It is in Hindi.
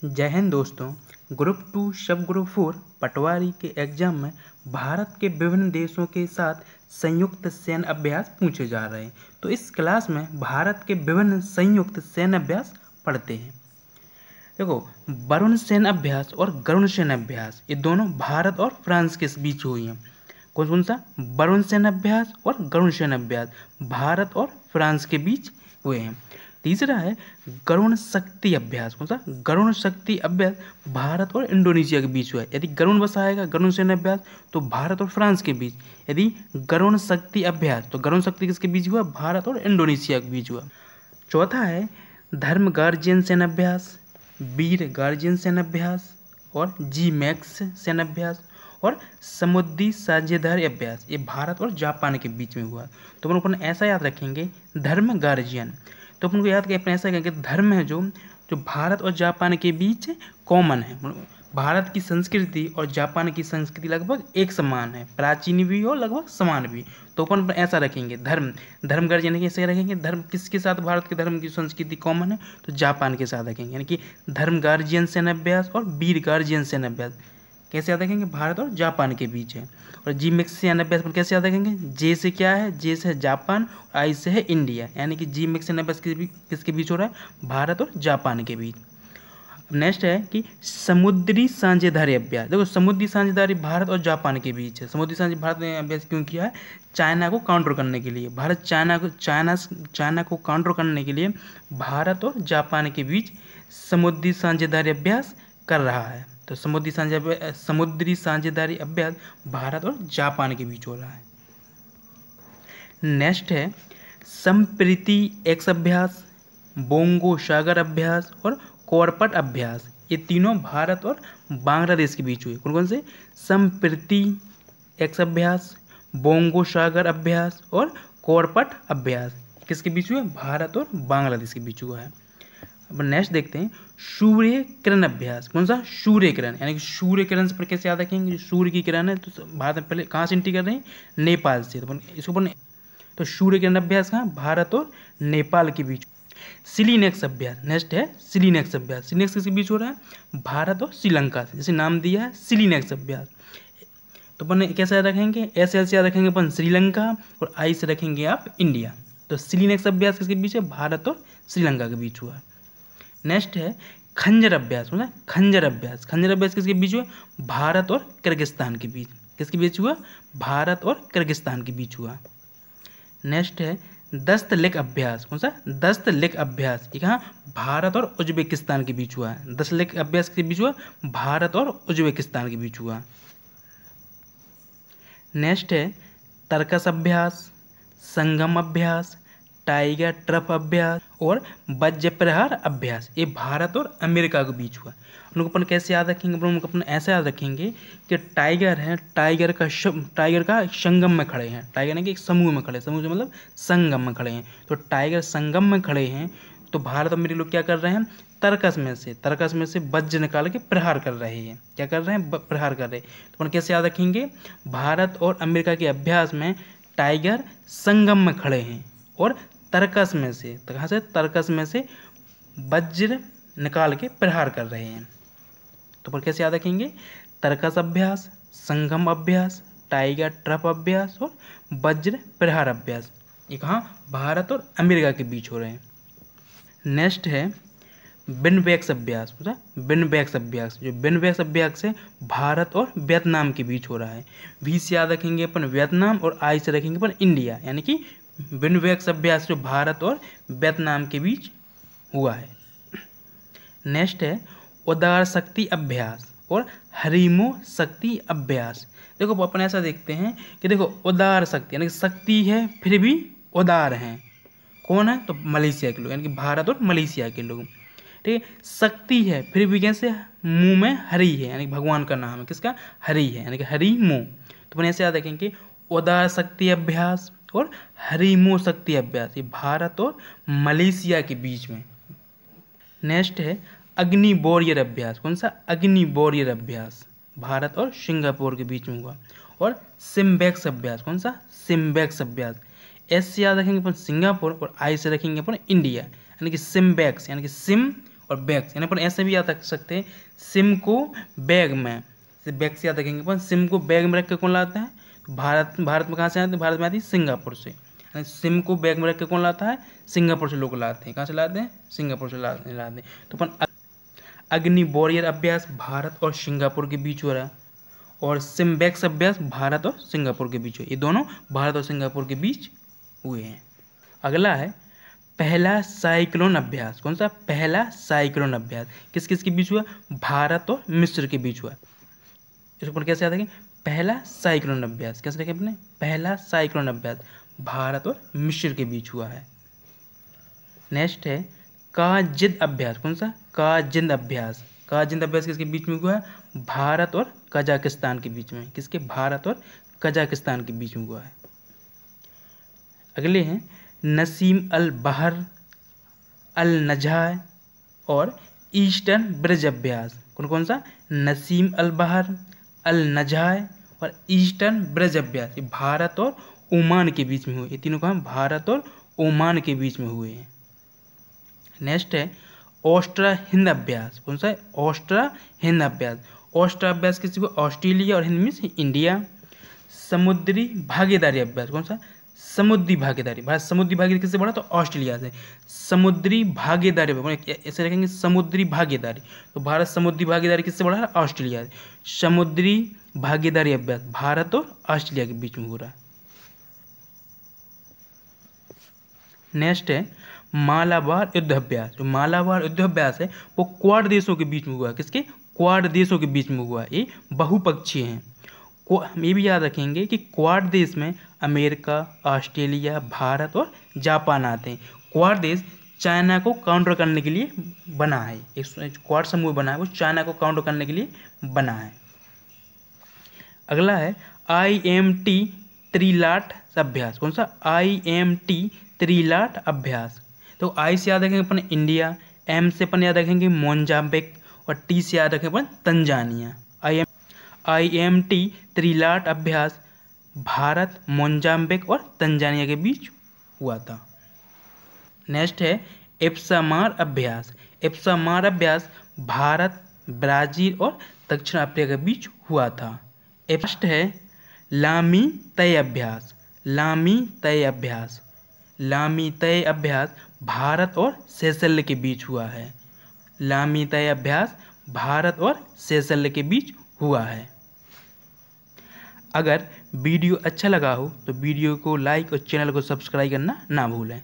जय हिंद दोस्तों। ग्रुप 2 सब ग्रुप 4 पटवारी के एग्जाम में भारत के विभिन्न देशों के साथ संयुक्त सैन्य अभ्यास पूछे जा रहे हैं। तो इस क्लास में भारत के विभिन्न संयुक्त सैन्य अभ्यास पढ़ते हैं। देखो, वरुण सैन्य अभ्यास और गरुण सैन्य अभ्यास ये दोनों भारत और फ्रांस के बीच हुई हैं। कौन कौन सा? वरुण सैन्य अभ्यास और गरुण सैन्य अभ्यास भारत और फ्रांस के बीच हुए हैं। तीसरा है गरुण शक्ति अभ्यास। कौन सा? गरुण शक्ति अभ्यास भारत और इंडोनेशिया के बीच हुआ है। यदि गरुण बस आएगा गरुण सैन्य अभ्यास तो भारत और फ्रांस के बीच। यदि गरुण शक्ति अभ्यास तो गरुण शक्ति किसके बीच हुआ? भारत और इंडोनेशिया के बीच हुआ। चौथा है धर्म गार्जियन सैन्य अभ्यास, वीर गार्जियन सैन्य अभ्यास और जी मैक्स सैन्य अभ्यास और समुद्री साझेदारी अभ्यास ये भारत और जापान के बीच में हुआ। तो अपन ऐसा याद रखेंगे धर्म गार्जियन। तो अपन को याद करें, अपन ऐसा कहेंगे धर्म है जो भारत और जापान के बीच कॉमन है। भारत की संस्कृति और जापान की संस्कृति लगभग एक समान है, प्राचीन भी और लगभग समान भी। तो अपन ऐसा रखेंगे धर्म गार्जियन कैसे रखेंगे? धर्म किसके साथ भारत के धर्म की संस्कृति कॉमन है? तो जापान के साथ रखेंगे, यानी कि धर्म गार्जियन सैन्य अभ्यास और वीर गार्जियन सैन्य अभ्यास कैसे याद रखेंगे? भारत और जापान के बीच है। और जी मिक्स सैन्य अभ्यास पर कैसे याद रखेंगे? जे से क्या है? जे से है जापान और आई से है इंडिया, यानी कि जी मिक्स सैन्य अभ्यास किसके बीच हो रहा है? भारत और जापान के बीच। नेक्स्ट है कि समुद्री साझेदारी अभ्यास। देखो, समुद्री साझेदारी भारत और जापान के बीच है। समुद्री साझेदारी भारत ने अभ्यास क्यों किया है? चाइना को काउंटर करने के लिए। भारत चाइना को काउंटर करने के लिए भारत और जापान के बीच समुद्री साझेदारी अभ्यास कर रहा है। तो समुद्री साझेदारी अभ्यास भारत और जापान के बीच हो रहा है। नेक्स्ट है संप्रीति एक्स अभ्यास, बोंगो सागर अभ्यास और कोरपट अभ्यास ये तीनों भारत और बांग्लादेश के बीच हुए। कौन कौन से? संप्रीति एक्स अभ्यास, बोंगो सागर अभ्यास और कोरपट अभ्यास किसके बीच हुए? भारत और बांग्लादेश के बीच हुआ है। अब नेक्स्ट देखते हैं सूर्य किरण अभ्यास। कौन सा? सूर्य किरण, यानी कि सूर्य किरण से पर कैसे याद रखेंगे? जो सूर्य की किरण है तो भारत में पहले कहाँ से एंट्री कर रहे हैं? नेपाल से। तो इसको अपन तो सूर्य किरण अभ्यास कहाँ? भारत और नेपाल के बीच। सिलीनेक्स अभ्यास। नेक्स्ट है सिलीनेक्स अभ्यास। सिलीनेक्स किसके बीच हो रहा है? भारत और श्रीलंका से। जैसे नाम दिया है सिलीनेक्स अभ्यास। तो अपन कैसे याद रखेंगे? एस एल से याद रखेंगे अपन श्रीलंका और आई से रखेंगे आप इंडिया। तो सिलीनेक्स अभ्यास किसके बीच है? भारत और श्रीलंका के बीच हुआ है। नेक्स्ट है खंजर अभ्यास। मतलब खंजर अभ्यास। खंजर अभ्यास किसके बीच हुआ? भारत और किर्गिस्तान के बीच। किसके बीच हुआ? भारत और किर्गिस्तान के बीच हुआ। नेक्स्ट है दस्तलेख अभ्यास। कौन सा? दस्तलेख अभ्यास ये कहाँ? भारत और उज्बेकिस्तान के बीच हुआ है। दस्तलेख अभ्यास के बीच हुआ? भारत और उज्बेकिस्तान के बीच हुआ। नेक्स्ट है तर्कस अभ्यास, संगम अभ्यास, टाइगर ट्रफ अभ्यास और वज्र प्रहार अभ्यास ये भारत और अमेरिका के बीच हुआ। उनको अपन कैसे याद रखेंगे? अपन ऐसे याद रखेंगे कि टाइगर है, टाइगर का संगम में खड़े हैं। टाइगर है कि एक समूह में खड़े, समूह मतलब संगम में खड़े हैं। तो टाइगर संगम में खड़े हैं तो भारत और अमेरिका लोग क्या कर रहे हैं? तर्कस में से वज्र निकाल के प्रहार कर रहे हैं। क्या कर रहे हैं? प्रहार कर रहे हैं। तो अपन कैसे याद रखेंगे? भारत और अमेरिका के अभ्यास में टाइगर संगम में खड़े हैं और तर्कस में से, कहाँ से? तर्कस में से वज्र निकाल के प्रहार कर रहे हैं। तो पर कैसे याद रखेंगे? तर्कस अभ्यास, संगम अभ्यास, टाइगर ट्रफ अभ्यास और वज्र प्रहार अभ्यास ये कहाँ? भारत और अमेरिका के बीच हो रहे हैं। नेक्स्ट है विनबैक्स अभ्यास। विनबैक्स अभ्यास, जो विनबैक्स अभ्यास है भारत और वियतनाम के बीच हो रहा है। वी से याद रखेंगे अपन वियतनाम और आई से रखेंगे अपन इंडिया, यानी कि विनबैक्स अभ्यास जो भारत और वियतनाम के बीच हुआ है। नेक्स्ट है उदार शक्ति अभ्यास और हरीमो शक्ति अभ्यास। देखो अपन ऐसा देखते हैं कि देखो उदार शक्ति यानी कि शक्ति है फिर भी उदार हैं। कौन है? तो मलेशिया के लोग, यानी कि भारत और मलेशिया के लोग। ठीक है, शक्ति है फिर भी कैसे? मुंह में हरि है, यानी भगवान का नाम है। किसका? हरि है, यानी कि हरि मुंह। तो अपन ऐसे याद रखेंगे उदार शक्ति अभ्यास और हरीमो शक्ति अभ्यास ये भारत और मलेशिया के बीच में। नेक्स्ट है अग्नि वॉरियर अभ्यास। कौन सा? अग्नि वॉरियर अभ्यास भारत और सिंगापुर के बीच में हुआ। और सिम्बैक्स अभ्यास। कौन सा? सिम्बैक्स अभ्यास। एस से याद रखेंगे अपन सिंगापुर और आई से रखेंगे अपन इंडिया, यानी कि सिम्बैक्स, यानी कि सिम और बैग्स, यानी अपन ऐसे भी याद रख सकते हैं, सिम को बैग में, बैग से याद रखेंगे अपन, सिम को बैग में रख के कौन लाता है, तो भारत में कहाँ से आते हैं, भारत में आती है सिंगापुर से। सिम को बैग में रख के कौन लाता है, सिंगापुर से लोग लाते हैं। कहाँ से लाते हैं, सिंगापुर से लाते हैं। तो अपन अग्नि वॉरियर अभ्यास भारत और सिंगापुर के बीच हो रहा है, और सिम्बैक्स अभ्यास भारत और सिंगापुर के बीच हुए, ये दोनों भारत और सिंगापुर के बीच हुए हैं। अगला है पहला साइक्लोन अभ्यास। कौन सा, पहला साइक्लोन अभ्यास किस किस के बीच हुआ, भारत और मिस्र के बीच हुआ। इसको अपन कैसे याद रखें, पहला साइक्लोन अभ्यास कैसे रखें अपने, पहला साइक्लोन अभ्यास भारत और मिस्र के बीच हुआ है। नेक्स्ट है काजिद अभ्यास। कौन सा, काजिद अभ्यास। काजिद अभ्यास किसके बीच में हुआ है, भारत और कजाकिस्तान के बीच में। किसके, भारत और कजाकिस्तान के बीच में हुआ है। अगले हैं नसीम अल बहर अल नजाय और ईस्टर्न ब्रिज अभ्यास। कौन कौन सा, नसीम अल बहर अल नजाय और ईस्टर्न ब्रिज अभ्यास, ये भारत और ओमान के बीच में हुए। ये तीनों कहाँ, भारत और ओमान के बीच में हुए हैं। नेक्स्ट है ऑस्ट्रा हिंद अभ्यास। कौन सा है, ऑस्ट्रा हिंद अभ्यास। ऑस्ट्रा अभ्यास किसी को, ऑस्ट्रेलिया, और हिंद मीन्स इंडिया। समुद्री भागीदारी अभ्यास। कौन सा, समुद्री भागीदारी। भारत समुद्री भागीदारी किससे बढ़ा, तो ऑस्ट्रेलिया से। समुद्री भागीदारी ऐसे रखेंगे, समुद्री भागीदारी, तो भारत समुद्री भागीदारी किससे बढ़ा, ऑस्ट्रेलिया से। समुद्री भागीदारी अभ्यास भारत और ऑस्ट्रेलिया के बीच में हो रहा है। नेक्स्ट है मालाबार युद्ध अभ्यास। जो मालाबार युद्ध अभ्यास है वो क्वाड देशों के बीच में हुआ है। किसके, क्वाड देशों के बीच में हुआ है। ये बहुपक्षीय हैं। हम ये भी याद रखेंगे कि क्वाड देश में अमेरिका, ऑस्ट्रेलिया, भारत और जापान आते हैं। क्वाड देश चाइना को काउंटर करने के लिए बना है, एक क्वाड समूह बना है, वो चाइना को काउंटर करने के लिए बना है। अगला है IMT त्रिलाट अभ्यास। कौन सा, IMT त्रिलाट अभ्यास। तो आई से याद रखेंगे अपन इंडिया, एम से अपन याद रखेंगे मोजाम्बिक, और टी से याद रखेंगे अपन तंजानिया। IMT त्रिलाट अभ्यास भारत, मोजाम्बिक और तंजानिया के बीच हुआ था। नेक्स्ट है एप्सामार अभ्यास। एप्सामार अभ्यास भारत, ब्राजील और दक्षिण अफ्रीका के बीच हुआ था। नेक्स्ट है लामी तय अभ्यास। लामी तय अभ्यास। लामी तय अभ्यास भारत और सेशेल्स के बीच हुआ है। लामी तय अभ्यास भारत और सेशेल्स के बीच हुआ है। अगर वीडियो अच्छा लगा हो तो वीडियो को लाइक और चैनल को सब्सक्राइब करना ना भूलें।